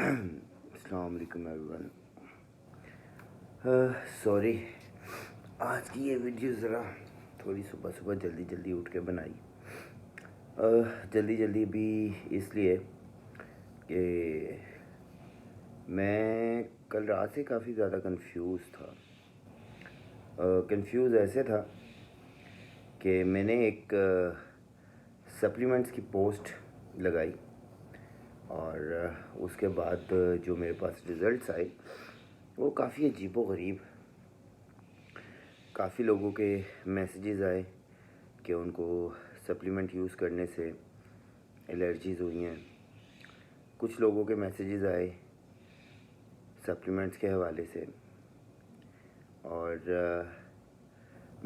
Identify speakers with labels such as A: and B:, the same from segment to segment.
A: अस्सलाम वालेकुम everyone. Sorry, आज की ये वीडियो ज़रा थोड़ी सुबह सुबह जल्दी जल्दी उठ के बनाई। जल्दी जल्दी भी इसलिए कि मैं कल रात से काफ़ी ज़्यादा कंफ्यूज था। कंफ्यूज ऐसे था कि मैंने एक सप्लीमेंट्स की पोस्ट लगाई और उसके बाद जो मेरे पास रिज़ल्ट्स आए वो काफ़ी अजीबोगरीब। काफ़ी लोगों के मैसेजेस आए कि उनको सप्लीमेंट यूज़ करने से एलर्जीज़ हुई हैं। कुछ लोगों के मैसेजेस आए सप्लीमेंट्स के हवाले से। और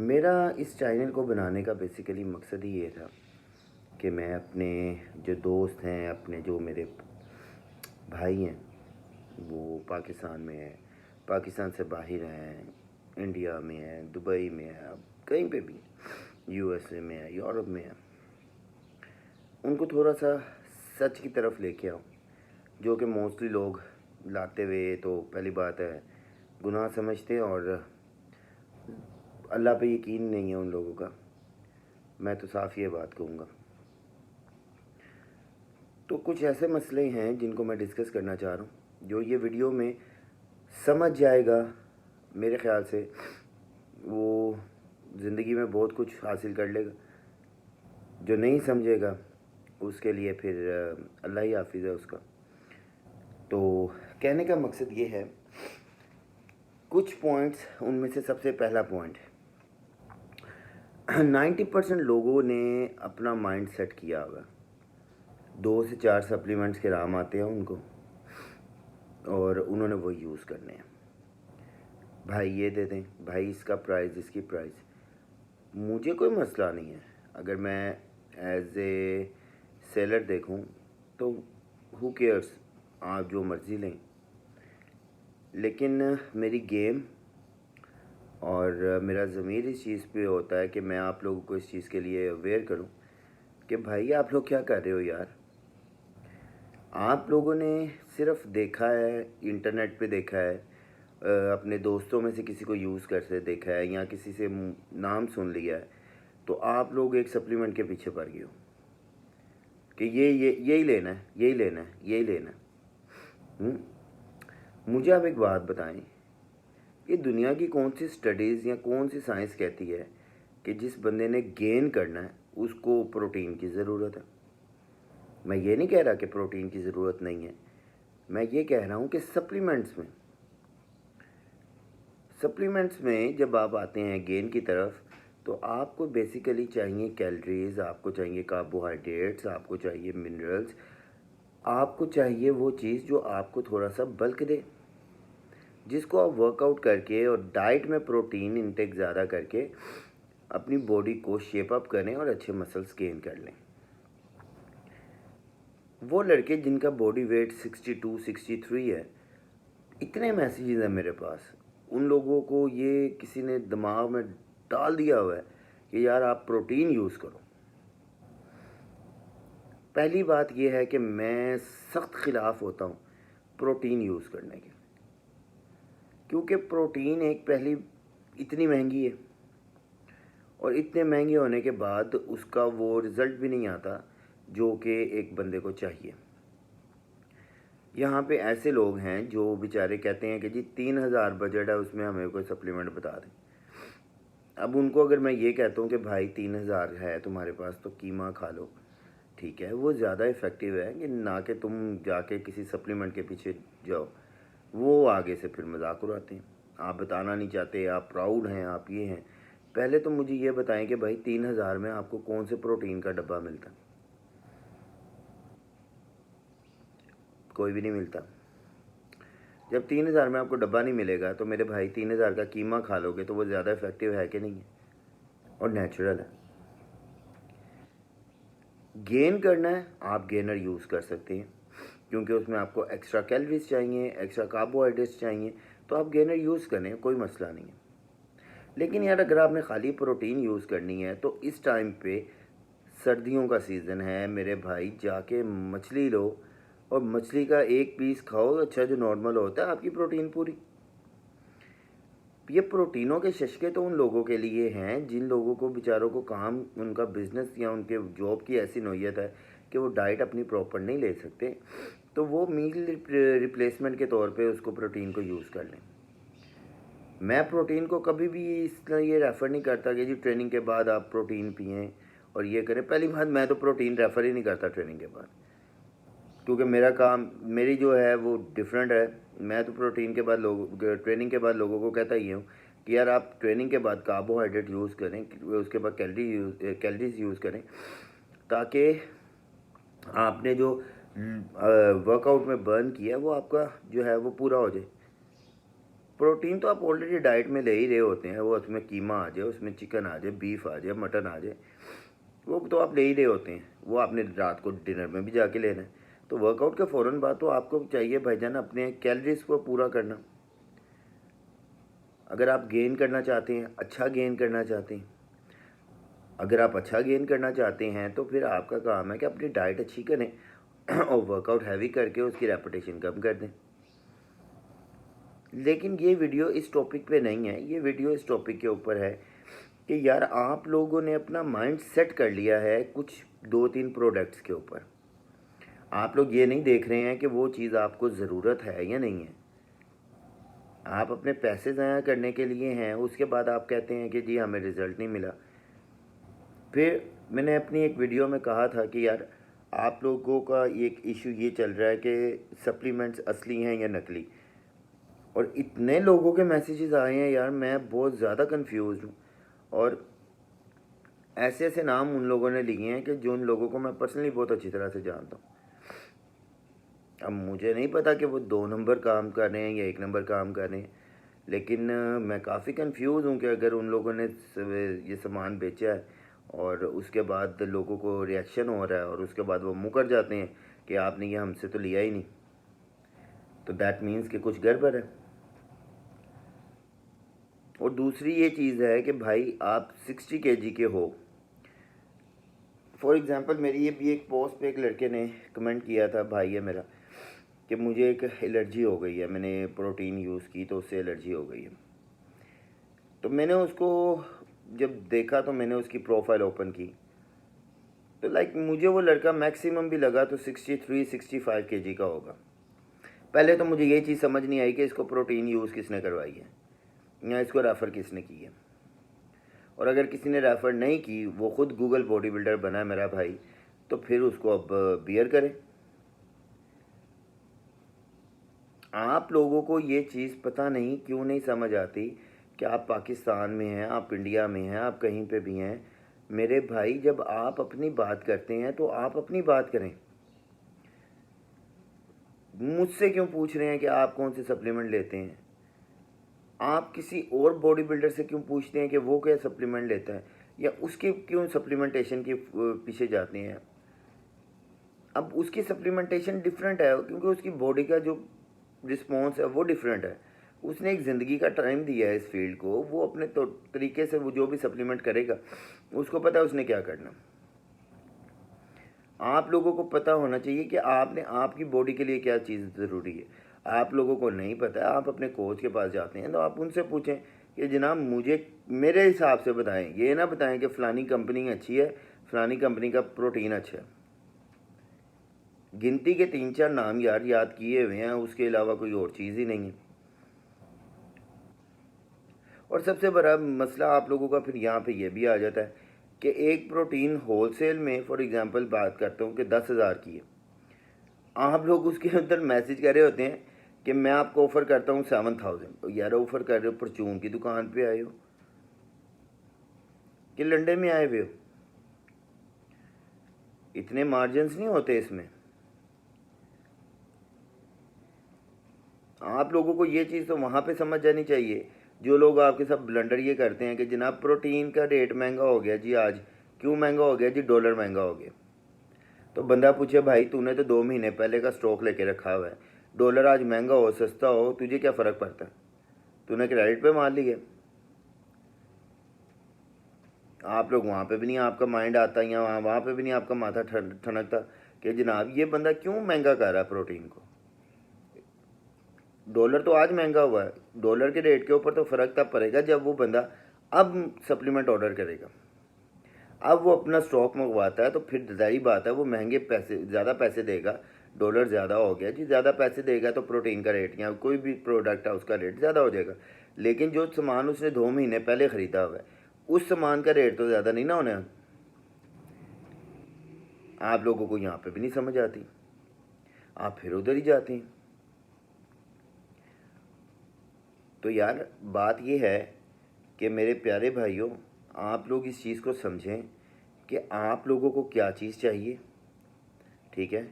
A: मेरा इस चैनल को बनाने का बेसिकली मकसद ही ये था कि मैं अपने जो दोस्त हैं, अपने जो मेरे भाई हैं वो पाकिस्तान में हैं, पाकिस्तान से बाहर हैं, इंडिया में है, दुबई में है, अब कहीं पे भी, यूएसए में है, यूरोप में है, उनको थोड़ा सा सच की तरफ लेके आऊँ, जो कि मोस्टली लोग लाते हुए तो पहली बात है गुनाह समझते हैं और अल्लाह पे यकीन नहीं है उन लोगों का। मैं तो साफ़ ये बात कहूँगा। तो कुछ ऐसे मसले हैं जिनको मैं डिस्कस करना चाह रहा हूँ, जो ये वीडियो में समझ जाएगा मेरे ख़्याल से वो ज़िंदगी में बहुत कुछ हासिल कर लेगा। जो नहीं समझेगा उसके लिए फिर अल्लाह ही हाफिज़ है उसका। तो कहने का मकसद ये है, कुछ पॉइंट्स, उनमें से सबसे पहला पॉइंट 90% लोगों ने अपना माइंड सेट किया हुआ, 2 से 4 सप्लीमेंट्स के नाम आते हैं उनको और उन्होंने वो यूज़ करने हैं। भाई ये दे दें, भाई इसका प्राइस, इसकी प्राइस। मुझे कोई मसला नहीं है, अगर मैं एज ए सेलर देखूं तो हु केयर्स, आप जो मर्ज़ी लें। लेकिन मेरी गेम और मेरा ज़मीर इस चीज़ पे होता है कि मैं आप लोगों को इस चीज़ के लिए अवेयर करूं कि भाई आप लोग क्या कर रहे हो यार। आप लोगों ने सिर्फ देखा है, इंटरनेट पे देखा है, अपने दोस्तों में से किसी को यूज़ करते देखा है या किसी से नाम सुन लिया है, तो आप लोग एक सप्लीमेंट के पीछे पड़ गए हो कि यही लेना है, यही लेना है, यही लेना है। मुझे आप एक बात बताएं, ये दुनिया की कौन सी स्टडीज़ या कौन सी साइंस कहती है कि जिस बंदे ने गेन करना है उसको प्रोटीन की ज़रूरत है। मैं ये नहीं कह रहा कि प्रोटीन की ज़रूरत नहीं है, मैं ये कह रहा हूँ कि सप्लीमेंट्स में जब आप आते हैं गेन की तरफ, तो आपको बेसिकली चाहिए कैलोरीज, आपको चाहिए कार्बोहाइड्रेट्स, आपको चाहिए मिनरल्स, आपको चाहिए वो चीज़ जो आपको थोड़ा सा बल्क दे, जिसको आप वर्कआउट करके और डाइट में प्रोटीन इंटेक ज़्यादा करके अपनी बॉडी को शेप अप करें और अच्छे मसल्स गेन कर लें। वो लड़के जिनका बॉडी वेट 62, 63 है, इतने मैसेजेस हैं मेरे पास, उन लोगों को ये किसी ने दिमाग में डाल दिया हुआ है कि यार आप प्रोटीन यूज़ करो। पहली बात यह है कि मैं सख्त ख़िलाफ़ होता हूँ प्रोटीन यूज़ करने के, क्योंकि प्रोटीन एक पहली इतनी महंगी है और इतने महंगे होने के बाद उसका वो रिज़ल्ट भी नहीं आता जो कि एक बंदे को चाहिए। यहाँ पे ऐसे लोग हैं जो बेचारे कहते हैं कि जी 3000 बजट है, उसमें हमें कोई सप्लीमेंट बता दें। अब उनको अगर मैं ये कहता हूँ कि भाई 3000 है तुम्हारे पास तो कीमा खा लो, ठीक है, वो ज़्यादा इफ़ेक्टिव है कि ना कि तुम जाके किसी सप्लीमेंट के पीछे जाओ। वो आगे से फिर मजाक उड़ाते हैं, आप बताना नहीं चाहते, आप प्राउड हैं, आप ये हैं। पहले तो मुझे ये बताएं कि भाई 3000 में आपको कौन से प्रोटीन का डब्बा मिलता? कोई भी नहीं मिलता। जब 3000 में आपको डब्बा नहीं मिलेगा तो मेरे भाई 3000 का कीमा खा लोगे तो वो ज़्यादा इफ़ेक्टिव है कि नहीं है और नेचुरल है। गेन करना है, आप गेनर यूज़ कर सकते हैं, क्योंकि उसमें आपको एक्स्ट्रा कैलोरीज चाहिए, एक्स्ट्रा कार्बोहाइड्रेट्स चाहिए, तो आप गेनर यूज़ करें, कोई मसला नहीं है। लेकिन यार अगर आपने खाली प्रोटीन यूज़ करनी है तो इस टाइम पे सर्दियों का सीज़न है मेरे भाई, जाके मछली लो और मछली का एक पीस खाओ अच्छा, जो नॉर्मल होता है आपकी प्रोटीन पूरी। ये प्रोटीनों के शशके तो उन लोगों के लिए हैं जिन लोगों को बेचारों को काम, उनका बिजनेस या उनके जॉब की ऐसी नौयत है कि वो डाइट अपनी प्रॉपर नहीं ले सकते, तो वो मील रिप्लेसमेंट के तौर पे उसको प्रोटीन को यूज़ कर लें। मैं प्रोटीन को कभी भी इसलिए रेफ़र नहीं करता कि जी ट्रेनिंग के बाद आप प्रोटीन पिएं और ये करें। पहली बात, मैं तो प्रोटीन रेफ़र ही नहीं करता ट्रेनिंग के बाद, क्योंकि मेरा काम, मेरी जो है वो डिफरेंट है। मैं तो प्रोटीन के बाद ट्रेनिंग के बाद लोगों को कहता ही हूँ कि यार आप ट्रेनिंग के बाद कार्बोहाइड्रेट यूज़ करें, उसके बाद कैलरीज यूज़ करें, ताकि आपने जो वर्कआउट में बर्न किया है वो आपका जो है वो पूरा हो जाए। प्रोटीन तो आप ऑलरेडी डाइट में ले ही रहे होते हैं, वो उसमें कीमा आ जाए, उसमें चिकन आ जाए, बीफ आ जाए, मटन आ जाए, वो तो आप ले ही रहे होते हैं। वो आपने रात को डिनर में भी जाके लेना है। तो वर्कआउट के फ़ौरन बाद तो आपको चाहिए भाईजान अपने कैलोरीज को पूरा करना। अगर आप गेन करना चाहते हैं, अच्छा गेन करना चाहते हैं, अगर आप अच्छा गेन करना चाहते हैं तो फिर आपका काम है कि अपनी डाइट अच्छी करें और वर्कआउट हैवी करके उसकी रेपिटेशन कम कर दें। लेकिन ये वीडियो इस टॉपिक पे नहीं है, ये वीडियो इस टॉपिक के ऊपर है कि यार आप लोगों ने अपना माइंड सेट कर लिया है कुछ 2-3 प्रोडक्ट्स के ऊपर। आप लोग ये नहीं देख रहे हैं कि वो चीज़ आपको ज़रूरत है या नहीं है। आप अपने पैसे ज़ाया करने के लिए हैं, उसके बाद आप कहते हैं कि जी हमें रिज़ल्ट नहीं मिला। फिर मैंने अपनी एक वीडियो में कहा था कि यार आप लोगों का एक इशू ये चल रहा है कि सप्लीमेंट्स असली हैं या नकली, और इतने लोगों के मैसेजेस आए हैं यार, मैं बहुत ज़्यादा कंफ्यूज हूँ। और ऐसे ऐसे नाम उन लोगों ने लिए हैं कि जो उन लोगों को मैं पर्सनली बहुत अच्छी तरह से जानता हूँ। अब मुझे नहीं पता कि वो 2 नंबर काम कर रहे हैं या 1 नंबर काम कर रहे हैं, लेकिन मैं काफ़ी कंफ्यूज हूँ कि अगर उन लोगों ने ये सामान बेचा है और उसके बाद लोगों को रिएक्शन हो रहा है और उसके बाद वो मुकर जाते हैं कि आपने ये हमसे तो लिया ही नहीं, तो दैट मीन्स कि कुछ गड़बड़ है। और दूसरी ये चीज़ है कि भाई आप 60 kg के हो। फॉर एग्ज़ाम्पल मेरी ये भी एक पोस्ट पे एक लड़के ने कमेंट किया था, भाई है मेरा, कि मुझे एक एलर्जी हो गई है, मैंने प्रोटीन यूज़ की तो उससे एलर्जी हो गई है। तो मैंने उसको जब देखा तो मैंने उसकी प्रोफाइल ओपन की, तो लाइक मुझे वो लड़का मैक्सिमम भी लगा तो 63-65 kg का होगा। पहले तो मुझे ये चीज़ समझ नहीं आई कि इसको प्रोटीन यूज़ किसने करवाई है या इसको रेफ़र किसने की है। और अगर किसी ने रेफ़र नहीं की, वो ख़ुद गूगल बॉडी बिल्डर बना है मेरा भाई, तो फिर उसको अब बियर करें। आप लोगों को ये चीज़ पता नहीं क्यों नहीं समझ आती कि आप पाकिस्तान में हैं, आप इंडिया में हैं, आप कहीं पे भी हैं मेरे भाई। जब आप अपनी बात करते हैं तो आप अपनी बात करें। मुझसे क्यों पूछ रहे हैं कि आप कौन से सप्लीमेंट लेते हैं? आप किसी और बॉडी बिल्डर से क्यों पूछते हैं कि वो क्या सप्लीमेंट लेता है, या उसके क्यों सप्लीमेंटेशन के पीछे जाते हैं? अब उसकी सप्लीमेंटेशन डिफरेंट है क्योंकि उसकी बॉडी का जो रिस्पॉन्स है वो डिफरेंट है। उसने एक ज़िंदगी का टाइम दिया है इस फील्ड को, वो अपने तो तरीके से वो जो भी सप्लीमेंट करेगा उसको पता है उसने क्या करना। आप लोगों को पता होना चाहिए कि आपने आपकी बॉडी के लिए क्या चीज़ ज़रूरी है। आप लोगों को नहीं पता है, आप अपने कोच के पास जाते हैं तो आप उनसे पूछें कि जनाब मुझे मेरे हिसाब से बताएं, ये ना बताएं कि फ़लानी कंपनी अच्छी है, फ़लानी कंपनी का प्रोटीन अच्छा है। गिनती के 3-4 नाम यार याद किए हुए हैं, उसके अलावा कोई और चीज़ ही नहीं है। और सबसे बड़ा मसला आप लोगों का फिर यहाँ पे ये भी आ जाता है कि एक प्रोटीन होलसेल में, फॉर एग्ज़ाम्पल बात करता हूँ कि 10,000 की है, आप लोग उसके अंदर मैसेज कर रहे होते हैं कि मैं आपको ऑफ़र करता हूँ 7,000। तो यार ऑफ़र कर रहे हो, परचून की दुकान पे आए हो कि लंडे में आए हुए हो? इतने मार्जिन्स नहीं होते इसमें। आप लोगों को ये चीज़ तो वहाँ पे समझ जानी चाहिए जो लोग आपके साथ ब्लंडर ये करते हैं कि जनाब प्रोटीन का रेट महंगा हो गया जी। आज क्यों महंगा हो गया जी? डॉलर महंगा हो गया। तो बंदा पूछे भाई तूने तो 2 महीने पहले का स्टॉक लेके रखा हुआ है, डॉलर आज महंगा हो सस्ता हो तुझे क्या फ़र्क पड़ता है? तूने क्रेडिट पे मान लिया। आप लोग वहाँ पे भी नहीं आपका माइंड आता, या वहाँ पे भी नहीं आपका माथा ठनकता कि जनाब ये बंदा क्यों महंगा कर रहा है प्रोटीन को। डॉलर तो आज महंगा हुआ है, डॉलर के रेट के ऊपर तो फ़र्क तब पड़ेगा जब वो बंदा अब सप्लीमेंट ऑर्डर करेगा, अब वो अपना स्टॉक मंगवाता है, तो फिर ज़ाहिर बात है वो महंगे पैसे, ज़्यादा पैसे देगा। डॉलर ज़्यादा हो गया जी, ज़्यादा पैसे देगा तो प्रोटीन का रेट या कोई भी प्रोडक्ट है उसका रेट ज़्यादा हो जाएगा। लेकिन जो सामान उसने 2 महीने पहले ख़रीदा हुआ है उस सामान का रेट तो ज़्यादा नहीं ना होना। आप लोगों को यहाँ पे भी नहीं समझ आती, आप फिर उधर ही जाते हैं। तो यार बात ये है कि मेरे प्यारे भाइयों, आप लोग इस चीज़ को समझें कि आप लोगों को क्या चीज़ चाहिए। ठीक है,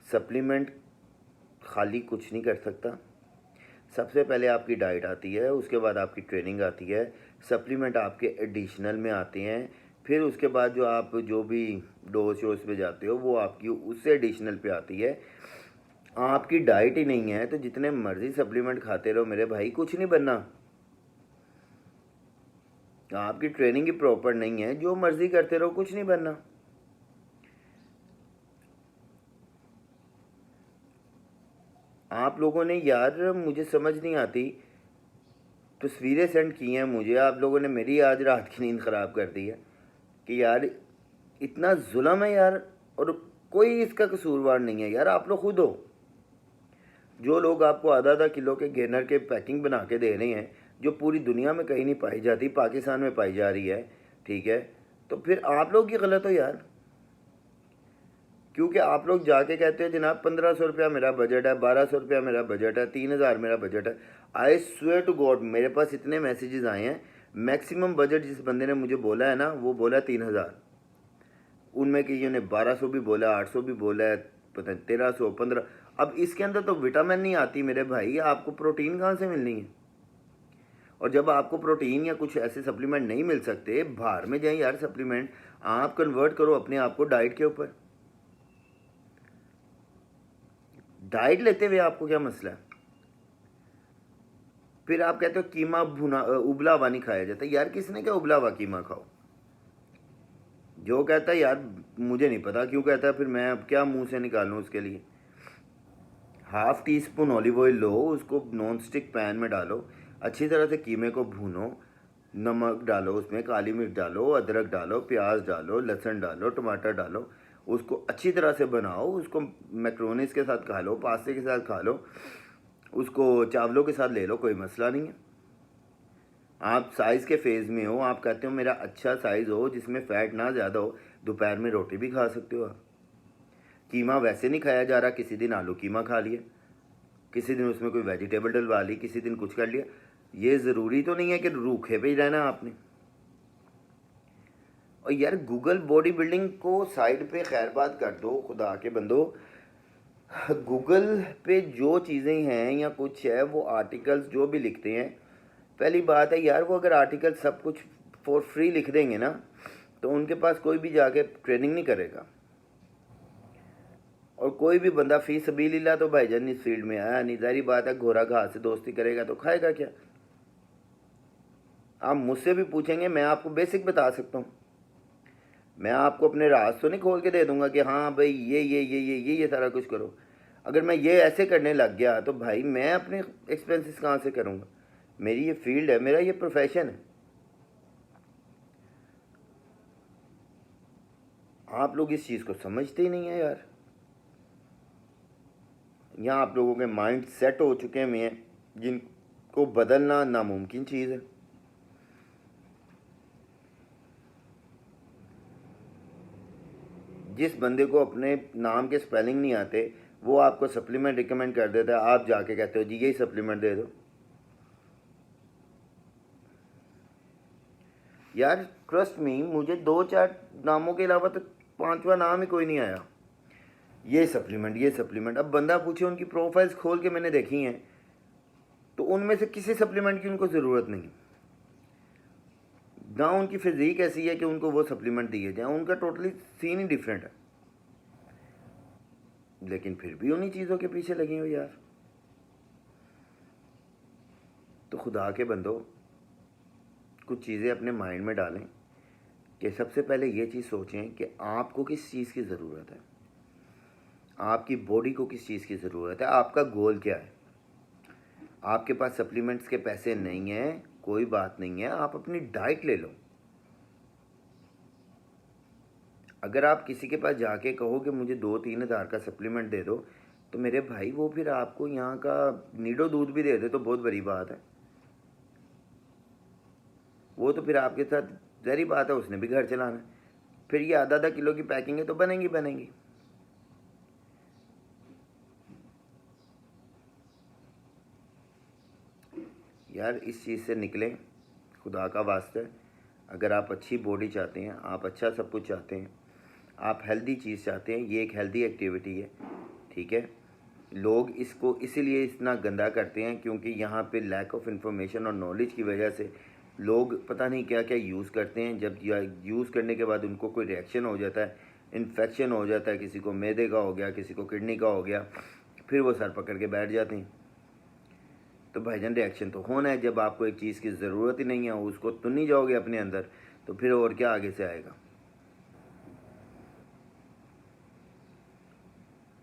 A: सप्लीमेंट खाली कुछ नहीं कर सकता। सबसे पहले आपकी डाइट आती है, उसके बाद आपकी ट्रेनिंग आती है, सप्लीमेंट आपके एडिशनल में आते हैं, फिर उसके बाद जो आप जो भी डोज शोज पे जाते हो वो आपकी उससे एडिशनल पे आती है। आपकी डाइट ही नहीं है तो जितने मर्जी सप्लीमेंट खाते रहो मेरे भाई, कुछ नहीं बनना। आपकी ट्रेनिंग ही प्रॉपर नहीं है, जो मर्जी करते रहो कुछ नहीं बनना। आप लोगों ने यार, मुझे समझ नहीं आती, तस्वीरें सेंड की हैं मुझे आप लोगों ने, मेरी आज रात की नींद ख़राब कर दी है कि यार इतना जुल्म है यार, और कोई इसका कसूरवार नहीं है यार, आप लोग खुद हो। जो लोग आपको आधा आधा किलो के गेनर के पैकिंग बना के दे रहे हैं, जो पूरी दुनिया में कहीं नहीं पाई जाती, पाकिस्तान में पाई जा रही है, ठीक है, तो फिर आप लोग ही गलत हो यार। क्योंकि आप लोग जाके कहते हो जनाब 1500 रुपया मेरा बजट है, 1200 रुपया मेरा बजट है, 3000 मेरा बजट है। आई स्वेयर टू गॉड मेरे पास इतने मैसेजेस आए हैं, मैक्सिमम बजट जिस बंदे ने मुझे बोला है ना वो बोला 3000, उनमें किसी ने 1200 भी बोला, 800 भी बोला है, पता नहीं 1300, 15। अब इसके अंदर तो विटामिन नहीं आती मेरे भाई, आपको प्रोटीन कहाँ से मिलनी है। और जब आपको प्रोटीन या कुछ ऐसे सप्लीमेंट नहीं मिल सकते, बाहर में जाए यार सप्लीमेंट, आप कन्वर्ट करो अपने आप को डाइट के ऊपर। डाइट लेते हुए आपको क्या मसला है। फिर आप कहते हो कीमा भुना उबला हुआ नहीं खाया जाता। यार किसने क्या उबला हुआ कीमा खाओ, जो कहता है यार मुझे नहीं पता क्यों कहता है, फिर मैं अब क्या मुंह से निकालूं उसके लिए। Half teaspoon olive oil लो, उसको नॉन स्टिक पैन में डालो, अच्छी तरह से कीमे को भूनो, नमक डालो, उसमें काली मिर्च डालो, अदरक डालो, प्याज डालो, लहसुन डालो, टमाटर डालो, उसको अच्छी तरह से बनाओ, उसको मैक्रोनीस के साथ खा लो, पास्ते के साथ खा लो, उसको चावलों के साथ ले लो, कोई मसला नहीं है। आप साइज़ के फेज़ में हो, आप कहते हो मेरा अच्छा साइज़ हो जिसमें फ़ैट ना ज़्यादा हो, दोपहर में रोटी भी खा सकते हो आप। कीमा वैसे नहीं खाया जा रहा, किसी दिन आलू कीमा खा लिया, किसी दिन उसमें कोई वेजिटेबल डलवा ली, किसी दिन कुछ कर लिया। ये ज़रूरी तो नहीं है कि रूखे पे ही रहना आपने। और यार गूगल बॉडी बिल्डिंग को साइड पे खैर बात कर दो, खुदा के बंदो, गूगल पे जो चीज़ें हैं या कुछ है, वो आर्टिकल्स जो भी लिखते हैं, पहली बात है यार वो अगर आर्टिकल सब कुछ फॉर फ्री लिख देंगे ना तो उनके पास कोई भी जाके ट्रेनिंग नहीं करेगा। और कोई भी बंदा फी सबीलिल्लाह तो भाईजान इस फील्ड में आया नहीं, ज़ाहिर बात है घोड़ा घास से दोस्ती करेगा तो खाएगा क्या। आप मुझसे भी पूछेंगे, मैं आपको बेसिक बता सकता हूँ, मैं आपको अपने राज तो नहीं खोल के दे दूंगा कि हाँ भाई ये सारा कुछ करो। अगर मैं ये ऐसे करने लग गया तो भाई मैं अपने एक्सपेंसेस कहाँ से करूँगा। मेरी ये फील्ड है, मेरा ये प्रोफेशन है। आप लोग इस चीज़ को समझते ही नहीं है यार। यहाँ आप लोगों के माइंड सेट हो चुके हैं जिनको बदलना नामुमकिन चीज़ है। जिस बंदे को अपने नाम के स्पेलिंग नहीं आते वो आपको सप्लीमेंट रिकमेंड कर देता है, आप जाके कहते हो जी यही सप्लीमेंट दे दो। यार ट्रस्ट मी, मुझे 2-4 नामों के अलावा तो 5वां नाम ही कोई नहीं आया। ये सप्लीमेंट, ये सप्लीमेंट। अब बंदा पूछे, उनकी प्रोफाइल्स खोल के मैंने देखी हैं तो उनमें से किसी सप्लीमेंट की उनको ज़रूरत नहीं, ना उनकी फिजिक ऐसी है कि उनको वो सप्लीमेंट दिए जाए, उनका टोटली सीन ही डिफरेंट है, लेकिन फिर भी उन्हीं चीज़ों के पीछे लगी हो यार। तो खुदा के बंदो, कुछ चीज़ें अपने माइंड में डालें कि सबसे पहले ये चीज़ सोचें कि आपको किस चीज़ की ज़रूरत है। आपकी बॉडी को किस चीज़ की ज़रूरत है, आपका गोल क्या है। आपके पास सप्लीमेंट्स के पैसे नहीं हैं, कोई बात नहीं है, आप अपनी डाइट ले लो। अगर आप किसी के पास जाके कहो कि मुझे 2-3 हज़ार का सप्लीमेंट दे दो, तो मेरे भाई वो फिर आपको यहाँ का नीडो दूध भी दे दे तो बहुत बड़ी बात है। वो तो फिर आपके साथ जहरी बात है, उसने भी घर चलाना है। फिर ये आधा किलो की पैकिंग है तो बनेंगी। यार इस चीज़ से निकलें, खुदा का वास्ता। अगर आप अच्छी बॉडी चाहते हैं, आप अच्छा सब कुछ चाहते हैं, आप हेल्दी चीज़ चाहते हैं, ये एक हेल्दी एक्टिविटी है, ठीक है। लोग इसको इसीलिए इतना गंदा करते हैं क्योंकि यहाँ पे लैक ऑफ इन्फॉर्मेशन और नॉलेज की वजह से लोग पता नहीं क्या क्या यूज़ करते हैं। जब यूज़ करने के बाद उनको कोई रिएक्शन हो जाता है, इन्फेक्शन हो जाता है, किसी को मैदे का हो गया, किसी को किडनी का हो गया, फिर वो सर पकड़ के बैठ जाते हैं। तो भाईजान रिएक्शन तो होना है। जब आपको एक चीज़ की ज़रूरत ही नहीं है, उसको तुम नहीं जाओगे अपने अंदर, तो फिर और क्या आगे से आएगा।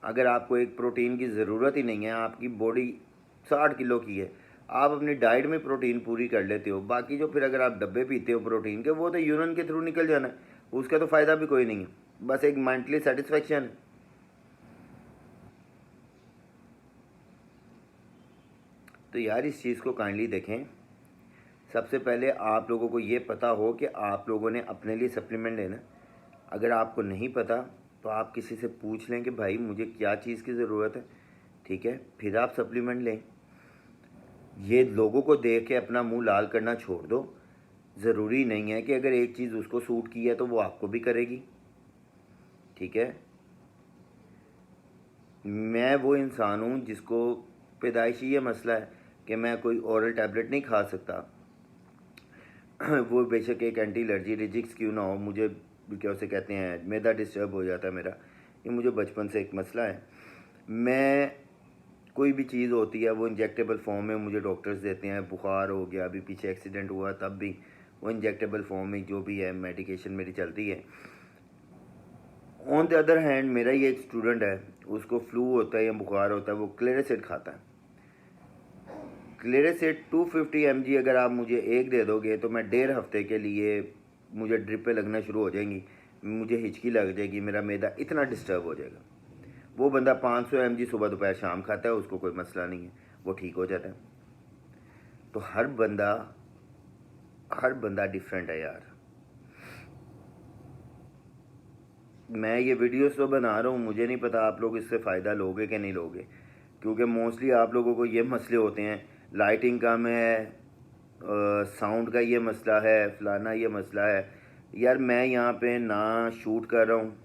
A: अगर आपको एक प्रोटीन की ज़रूरत ही नहीं है, आपकी बॉडी 60 किलो की है, आप अपनी डाइट में प्रोटीन पूरी कर लेते हो, बाकी जो फिर अगर आप डब्बे पीते हो प्रोटीन के, वो तो यूरिन के थ्रू निकल जाना है, उसका तो फ़ायदा भी कोई नहीं है, बस एक मेंटली सेटिस्फेक्शन है। तो यार इस चीज़ को काइंडली देखें। सबसे पहले आप लोगों को ये पता हो कि आप लोगों ने अपने लिए सप्लीमेंट लेना। अगर आपको नहीं पता तो आप किसी से पूछ लें कि भाई मुझे क्या चीज़ की ज़रूरत है, ठीक है, फिर आप सप्लीमेंट लें। ये लोगों को देख के अपना मुंह लाल करना छोड़ दो। ज़रूरी नहीं है कि अगर एक चीज़ उसको सूट की है तो वो आपको भी करेगी, ठीक है। मैं वो इंसान हूँ जिसको पैदाइशी ये मसला है कि मैं कोई ओरल टैबलेट नहीं खा सकता। वो बेशक एक एंटी एलर्जी रिजिक्स क्यों ना हो, मुझे क्या उसे कहते हैं, मैदा डिस्टर्ब हो जाता है मेरा, ये मुझे बचपन से एक मसला है। मैं कोई भी चीज़ होती है वो इंजेक्टेबल फॉर्म में मुझे डॉक्टर्स देते हैं। बुखार हो गया, अभी पीछे एक्सीडेंट हुआ तब भी वो इंजेक्टेबल फॉर्म में जो भी है मेडिकेशन मेरी चलती है। ऑन द अदर हैंड मेरा ही एक स्टूडेंट है, उसको फ्लू होता है या बुखार होता है, वो क्लेरासिड खाता है। क्लेरासिड 250 mg अगर आप मुझे एक दे दोगे तो मैं 1.5 हफ्ते के लिए मुझे ड्रिपें लगना शुरू हो जाएंगी, मुझे हिचकी लग जाएगी, मेरा मैदा इतना डिस्टर्ब हो जाएगा। वो बंदा 500 mg सुबह दोपहर शाम खाता है, उसको कोई मसला नहीं है, वो ठीक हो जाता है। तो हर बंदा डिफरेंट है यार। मैं ये वीडियोस तो बना रहा हूँ, मुझे नहीं पता आप लोग इससे फ़ायदा लोगे कि नहीं लोगे, क्योंकि मोस्टली आप लोगों को ये मसले होते हैं, लाइटिंग कम है, साउंड का ये मसला है, फलाना ये मसला है। यार मैं यहाँ पे ना शूट कर रहा हूँ,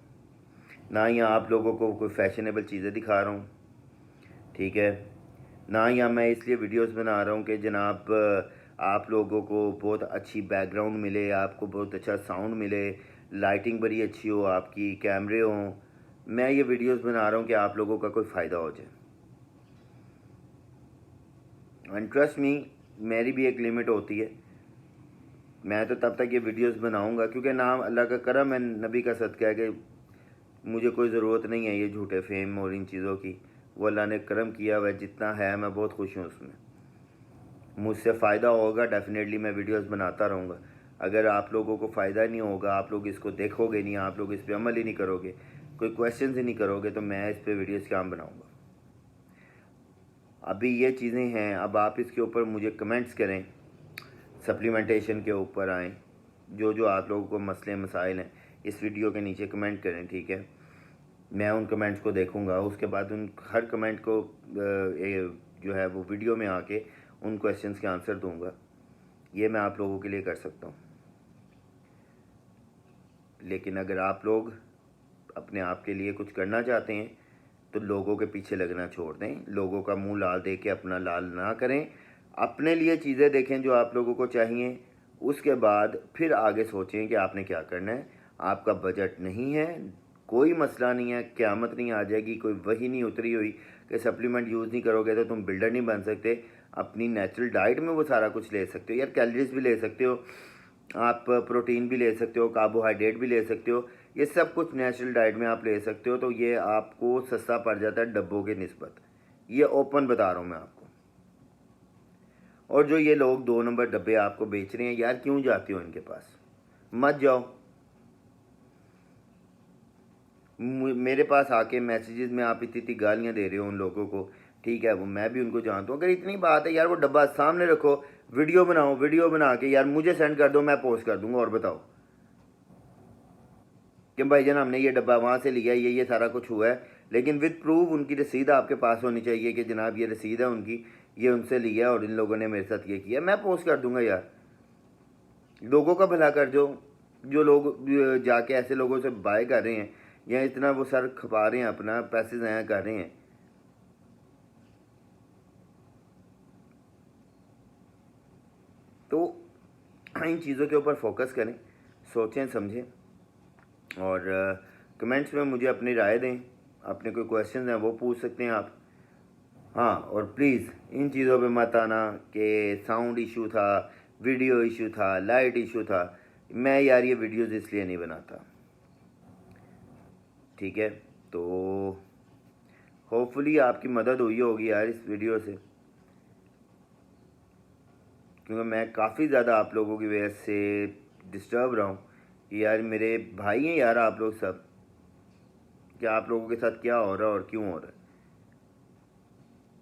A: ना यहाँ आप लोगों को कोई फैशनेबल चीज़ें दिखा रहा हूँ, ठीक है, ना यहाँ मैं इसलिए वीडियोस बना रहा हूँ कि जनाब आप लोगों को बहुत अच्छी बैकग्राउंड मिले, आपको बहुत अच्छा साउंड मिले, लाइटिंग बड़ी अच्छी हो, आपकी कैमरे हों। मैं ये वीडियोस बना रहा हूँ कि आप लोगों का कोई फ़ायदा हो जाए। एंड ट्रस्ट मी, मेरी भी एक लिमिट होती है। मैं तो तब तक ये वीडियोस बनाऊंगा क्योंकि नाम अल्लाह का करम है, नबी का सदका है कि मुझे कोई ज़रूरत नहीं है ये झूठे फेम और इन चीज़ों की। वो अल्लाह ने करम किया हुआ है, जितना है मैं बहुत खुश हूँ उसमें। मुझसे फ़ायदा होगा डेफिनेटली मैं वीडियोस बनाता रहूँगा। अगर आप लोगों को फ़ायदा नहीं होगा, आप लोग इसको देखोगे नहीं, आप लोग इस पर अमल ही नहीं करोगे, कोई क्वेश्चन ही नहीं करोगे, तो मैं इस पर वीडियोस क्या बनाऊँगा। अभी ये चीज़ें हैं, अब आप इसके ऊपर मुझे कमेंट्स करें, सप्लीमेंटेशन के ऊपर आएँ, जो आप लोगों को मसले मसाइल हैं इस वीडियो के नीचे कमेंट करें, ठीक है। मैं उन कमेंट्स को देखूंगा, उसके बाद उन हर कमेंट को जो है वो वीडियो में आके उन क्वेश्चंस के आंसर दूंगा। ये मैं आप लोगों के लिए कर सकता हूँ। लेकिन अगर आप लोग अपने आप के लिए कुछ करना चाहते हैं तो लोगों के पीछे लगना छोड़ दें, लोगों का मुंह लाल दे के अपना लाल ना करें, अपने लिए चीज़ें देखें जो आप लोगों को चाहिए, उसके बाद फिर आगे सोचें कि आपने क्या करना है। आपका बजट नहीं है, कोई मसला नहीं है, क़यामत नहीं आ जाएगी, कोई वही नहीं उतरी हुई कि सप्लीमेंट यूज़ नहीं करोगे तो तुम बिल्डर नहीं बन सकते। अपनी नेचुरल डाइट में वो सारा कुछ ले सकते हो यार, कैलोरीज भी ले सकते हो आप, प्रोटीन भी ले सकते हो, कार्बोहाइड्रेट भी ले सकते हो। ये सब कुछ नेचुरल डाइट में आप ले सकते हो, तो ये आपको सस्ता पड़ जाता है डब्बों के निस्बत। ये ओपन बता रहा हूँ मैं आपको। और जो ये लोग 2 नंबर डब्बे आपको बेच रहे हैं, यार क्यों जाते हो इनके पास? मत जाओ। मेरे पास आके मैसेजेस में आप इतनी इतनी गालियाँ दे रहे हो उन लोगों को, ठीक है, वो मैं भी उनको जानता हूँ। अगर इतनी बात है यार, वो डब्बा सामने रखो, वीडियो बनाओ, वीडियो बना के यार मुझे सेंड कर दो, मैं पोस्ट कर दूंगा और बताओ कि भाईजान हमने ये डब्बा वहाँ से लिया, ये सारा कुछ हुआ है, लेकिन विद प्रूफ उनकी रसीद आपके पास होनी चाहिए कि जनाब ये रसीद है उनकी, ये उनसे लिया और इन लोगों ने मेरे साथ ये किया। मैं पोस्ट कर दूंगा यार। लोगों का भला कर जो लोग जाके ऐसे लोगों से बाय कर रहे हैं या इतना वो सर खपा रहे हैं, अपना पैसे ज़ाया कर रहे हैं। तो इन चीज़ों के ऊपर फोकस करें, सोचें समझें, और कमेंट्स में मुझे अपनी राय दें। अपने कोई क्वेश्चन हैं वो पूछ सकते हैं आप। हाँ, और प्लीज़ इन चीज़ों पे मत आना कि साउंड इशू था, वीडियो इशू था, लाइट इशू था। मैं यार ये वीडियोस इसलिए नहीं बनाता, ठीक है? तो होपफुली आपकी मदद हुई होगी यार इस वीडियो से, क्योंकि मैं काफ़ी ज़्यादा आप लोगों की वजह से डिस्टर्ब रहा हूँ कि यार मेरे भाई हैं यार आप लोग सब, कि आप लोगों के साथ क्या हो रहा है और क्यों हो रहा है।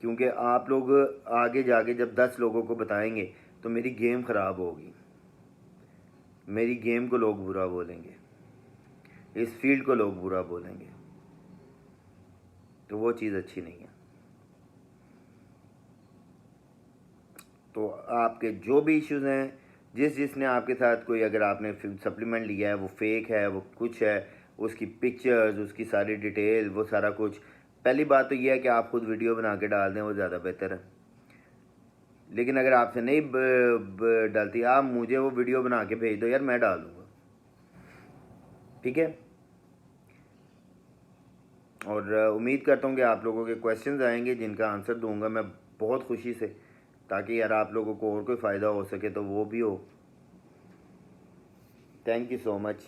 A: क्योंकि आप लोग आगे जाके जब 10 लोगों को बताएंगे तो मेरी गेम ख़राब होगी, मेरी गेम को लोग बुरा बोलेंगे, इस फील्ड को लोग बुरा बोलेंगे, तो वो चीज़ अच्छी नहीं है। तो आपके जो भी इश्यूज़ हैं, जिसने आपके साथ कोई, अगर आपने सप्लीमेंट लिया है वो फेक है, वो कुछ है, उसकी पिक्चर्स, उसकी सारी डिटेल, वो सारा कुछ, पहली बात तो ये है कि आप खुद वीडियो बना के डाल दें, वो ज़्यादा बेहतर है। लेकिन अगर आपसे नहीं डालती, आप मुझे वो वीडियो बना के भेज दो यार, मैं डाल दूँगा, ठीक है? और उम्मीद करता हूँ कि आप लोगों के क्वेश्चंस आएंगे जिनका आंसर दूंगा मैं बहुत खुशी से, ताकि यार आप लोगों को और कोई फ़ायदा हो सके तो वो भी हो। Thank you so much.